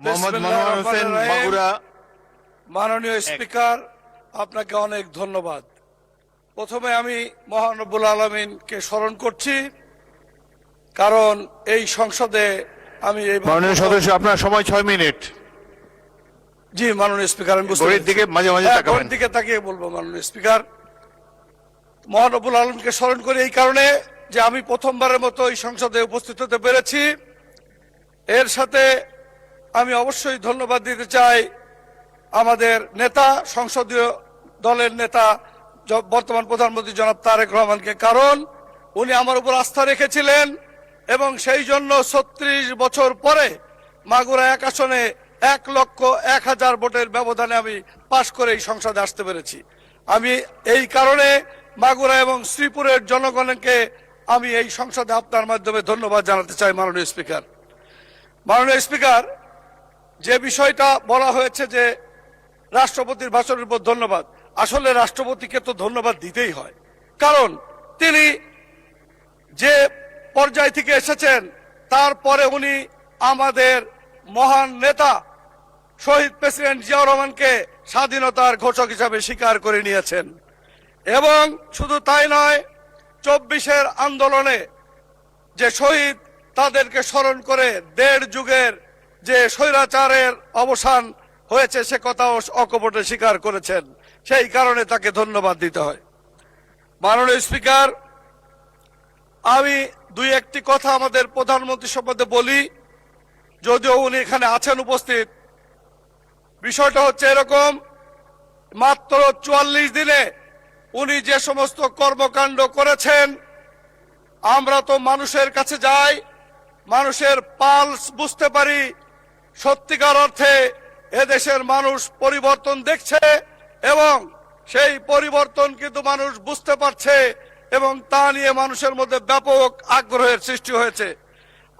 মোহাম্মদ মনোয়ার হোসেন মাগুরা। মাননীয় স্পিকার, আপনাকে অনেক ধন্যবাদ। প্রথমে আমি মহান রব্বুল আলামিনকে স্মরণ করছি, কারণ এই সংসদে আমি মাননীয় সদস্য, আপনার সময় 6 মিনিট। জি মাননীয় স্পিকার, আমি ঘড়ির দিকে মাঝে মাঝে তাকাবেন। ঘড়ির দিকে তাকিয়ে বলবো। মাননীয় স্পিকার, মহান রব্বুল আলামিনকে স্মরণ করি এই কারণে যে আমি প্রথমবারের মতো এই সংসদে উপস্থিত হতে পেরেছি। এর সাথে আমি অবশ্যই ধন্যবাদ দিতে চাই আমাদের নেতা, সংসদীয় দলের নেতা বর্তমান প্রধানমন্ত্রী জনাব তারেক রহমানকে, কারণ উনি আমার উপর আস্থা রেখেছিলেন এবং সেই জন্য 36 বছর পরে মাগুরা 1 আসনে 1,01,000 ভোটের ব্যবধানে আমি পাশ করে এই সংসদে আসতে পেরেছি। আমি এই কারণে মাগুরা এবং শ্রীপুরের জনগণকে আমি এই সংসদে আপনার মাধ্যমে ধন্যবাদ জানাতে চাই। মাননীয় স্পিকার, যে বিষয়টা বলা হয়েছে যে রাষ্ট্রপতির ভাষণের উপর ধন্যবাদ, আসলে রাষ্ট্রপতিকে তো ধন্যবাদ দিতেই হয়, কারণ তিনি যে পর্যায় থেকে এসেছেন তারপরে উনি আমাদের মহান নেতা শহীদ প্রেসিডেন্ট জিয়াউর রহমানকে স্বাধীনতার ঘোষক হিসাবে স্বীকার করে নিয়েছেন। এবং শুধু তাই নয়, 24-এর আন্দোলনে যে শহীদ, তাদেরকে স্মরণ করে 1.5 যুগের যে স্বৈরাচারের অবসান হয়েছে সে কথাও অকপটে স্বীকার করেছেন। সেই কারণে তাকে ধন্যবাদ দিতে হয়। মাননীয় স্পিকার, আমি 2-1টি কথা আমাদের প্রধানমন্ত্রী সম্বন্ধে বলি, যদিও উনি এখানে আছেন উপস্থিত। বিষয়টা হচ্ছে এরকম, মাত্র 44 দিনে উনি যে সমস্ত কর্মকাণ্ড করেছেন, আমরা তো মানুষের কাছে যাই, মানুষের পালস বুঝতে পারি। সত্যিকার অর্থে এদেশের মানুষ পরিবর্তন দেখছে এবং সেই পরিবর্তন কিন্তু মানুষ বুঝতে পারছে এবং তা নিয়ে মানুষের মধ্যে ব্যাপক আগ্রহের সৃষ্টি হয়েছে।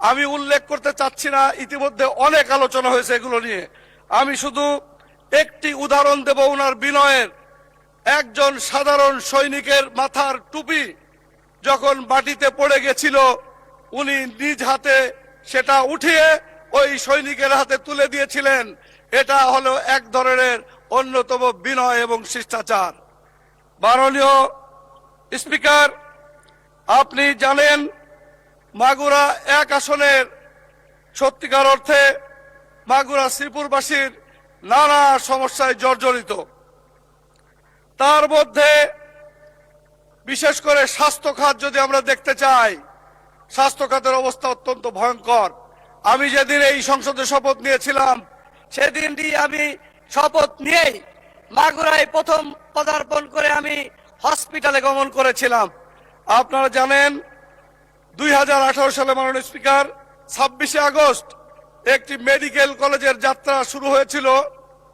আমি উল্লেখ করতে চাচ্ছি না, ইতিমধ্যে অনেক আলোচনা হয়েছে এগুলো নিয়ে। আমি শুধু একটি উদাহরণ দেব ওনার বিনয়ের। একজন সাধারণ সৈনিকের মাথার টুপি যখন মাটিতে পড়ে গেছিল, উনি নিজ হাতে সেটা উঠিয়ে ওই সৈনিকের হাতে তুলে দিয়েছিলেন। এটা হলো এক ধরনের অন্যতম বিনয় এবং শিষ্টাচার। মাননীয় স্পিকার, আপনি জানেন মাগুরা 1 আসনের সত্যিকার অর্থে মাগুরা শ্রীপুরবাসীর নানা সমস্যায় জর্জরিত। তার মধ্যে বিশেষ করে স্বাস্থ্য খাত যদি আমরা দেখতে চাই, স্বাস্থ্য খাতের অবস্থা অত্যন্ত ভয়ঙ্কর। আমি যেদিন এই সংসদে শপথ নিয়েছিলাম, সেদিনটি আমি শপথ নিয়েই মাগুরায় প্রথম পদার্পণ করে আমি হসপিটালে গমন করেছিলাম। আপনারা জানেন 2018 সালে মাননীয় স্পিকার 26শে আগস্ট একটি মেডিকেল কলেজের যাত্রা শুরু হয়েছিল,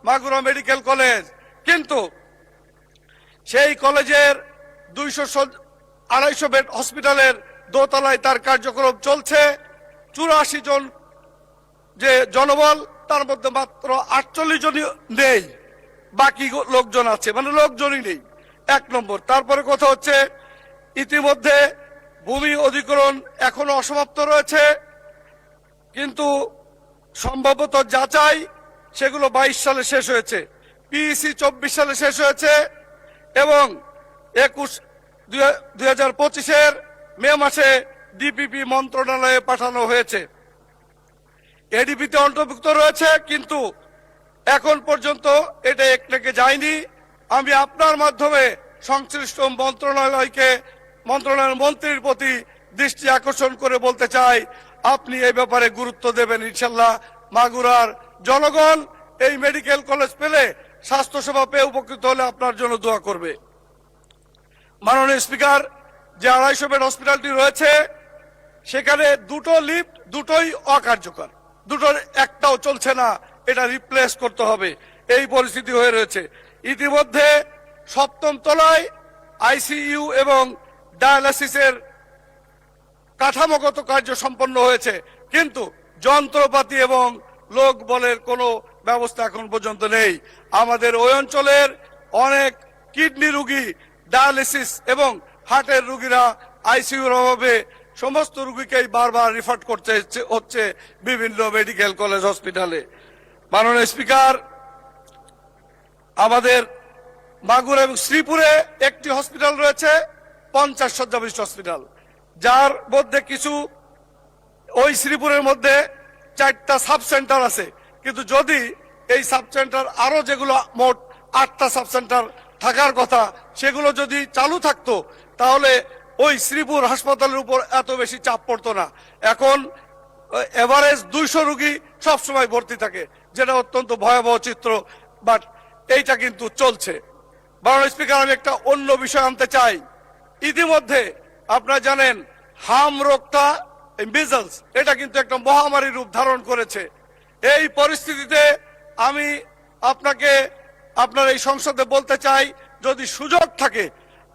মাগুরা মেডিকেল কলেজ। কিন্তু সেই কলেজের 200-250 বেড হসপিটালের দোতলায় তার কার্যক্রম চলছে। 84 জন যে জনবল, তার মধ্যে মাত্র 48 জনই নেই, বাকি লোকজন আছে, মানে লোকজনই নেই। 1 নম্বর। তারপরে কথা হচ্ছে, ইতিমধ্যে ভূমি অধিগ্রহণ এখনো অসমাপ্ত রয়েছে, কিন্তু সম্ভবত যাচাই সেগুলো 22 সালে শেষ হয়েছে, পিইসি 24 সালে শেষ হয়েছে এবং 2025-এর মে মাসে ডিপিপি মন্ত্রণালয়ে পাঠানো হয়েছে। এডিপিতে অন্তর্ভুক্ত রয়েছে, কিন্তু এখন পর্যন্ত এটা একটাকে যায়নি। আমি আপনার মাধ্যমে সংশ্লিষ্ট মন্ত্রণালয়ের মন্ত্রীর প্রতি দৃষ্টি আকর্ষণ করে বলতে চাই, আপনি এই ব্যাপারে গুরুত্ব দেবেন। ইনশাল্লাহ মাগুরার জনগণ এই মেডিকেল কলেজ পেলে, স্বাস্থ্যসেবা পেয়ে উপকৃত হলে আপনার জন্য দোয়া করবে। মাননীয় স্পিকার, যে 250 বেড হসপিটালটি রয়েছে, সেখানে 2টো লিফট, দুটোই অকার্যকর, দুটোর একটাও চলছে না, এটা রিপ্লেস করতে হবে, এই পরিস্থিতি হয়ে রয়েছে। ইতিমধ্যে 7ম তলায় আইসিইউ এবং ডায়ালাসিসের কাঠামোগত কার্য সম্পন্ন হয়েছে, কিন্তু যন্ত্রপাতি এবং লোক বলের কোনো ব্যবস্থা এখন পর্যন্ত নেই। আমাদের ওই অঞ্চলের অনেক কিডনি রোগী, ডায়ালিসিস এবং হার্টের রোগীরা আইসিইউর অভাবে সমস্ত রোগীকেই বারবার রিফার করতে হচ্ছে বিভিন্ন মেডিকেল কলেজ হসপিটালে। মাননীয় স্পিকার, আমাদের মাগুরা এবং শ্রীপুরে একটি হসপিটাল রয়েছে, 50 শয্যা বিশিষ্ট হসপিটাল, যার মধ্যে কিছু ওই শ্রীপুরের মধ্যে 4টা সাব সেন্টার আছে। কিন্তু যদি এই সাব সেন্টার আরো যেগুলো মোট 8টা সাব সেন্টার থাকার কথা সেগুলো যদি চালু থাকতো তাহলে ওই শ্রীপুর হাসপাতালের উপর এত বেশি চাপ পড়তো না। এখন এভারেজ 200 রোগী সবসময় ভর্তি থাকে, যেটা অত্যন্ত ভয়াবহ চিত্র, বাট এইটা কিন্তু চলছে। মাননীয় স্পিকার, আমি একটা অন্য বিষয় আনতে চাই। ইতিমধ্যে আপনারা জানেন হাম রোগটা, মিজলস, এটা কিন্তু একটা মহামারী রূপ ধারণ করেছে। এই পরিস্থিতিতে আমি আপনার এই সংসদে বলতে চাই, যদি সুযোগ থাকে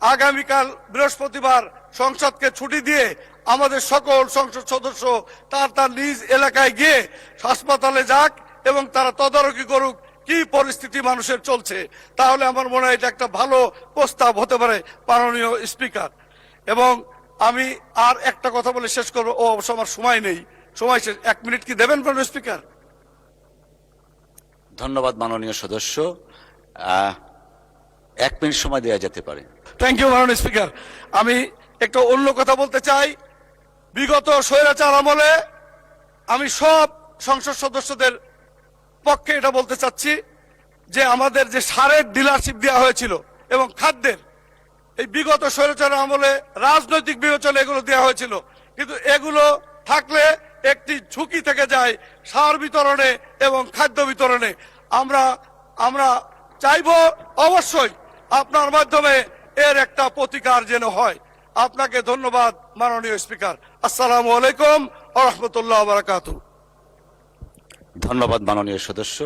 আগামীকাল বৃহস্পতিবার সংসদকে ছুটি দিয়ে আমাদের সকল সংসদ সদস্য তার নিজ এলাকায় গিয়ে হাসপাতালে যাক এবং তারা তদারকি করুক কি পরিস্থিতি মানুষের চলছে। তাহলে আমার মনে হয় এটা একটা ভালো প্রস্তাব হতে পারে মাননীয় স্পিকার। এবং আমি আর একটা কথা বলে শেষ করবো, অবশ্য আমার সময় নেই, সময় শেষ। 1 মিনিট কি দেবেন মাননীয় স্পিকার? ধন্যবাদ মাননীয় সদস্য। 1 মিনিট সময় দেওয়া যেতে পারে। থ্যাংক ইউ মাননীয় স্পিকার। আমি একটা অন্য কথা বলতে চাই। বিগত স্বৈরাচার আমলে আমি সব সংসদ সদস্যদের পক্ষে এটা বলতে চাচ্ছি যে আমাদের যে সারের ডিলারশিপ দেওয়া হয়েছিল এবং খাদ্যের, এই বিগত স্বৈরাচার আমলে রাজনৈতিক বিবেচনা এগুলো দেওয়া হয়েছিল, কিন্তু এগুলো থাকলে একটি ঝুঁকি থেকে যায় সার বিতরণে এবং খাদ্য বিতরণে। আমরা চাইব অবশ্যই আপনার মাধ্যমে এর একটা প্রতিকার যেন হয়। আপনাকে ধন্যবাদ মাননীয় স্পিকার। আসসালামু আলাইকুম ওয়া রাহমাতুল্লাহি ওয়া বারাকাতুহু। ধন্যবাদ মাননীয় সদস্য।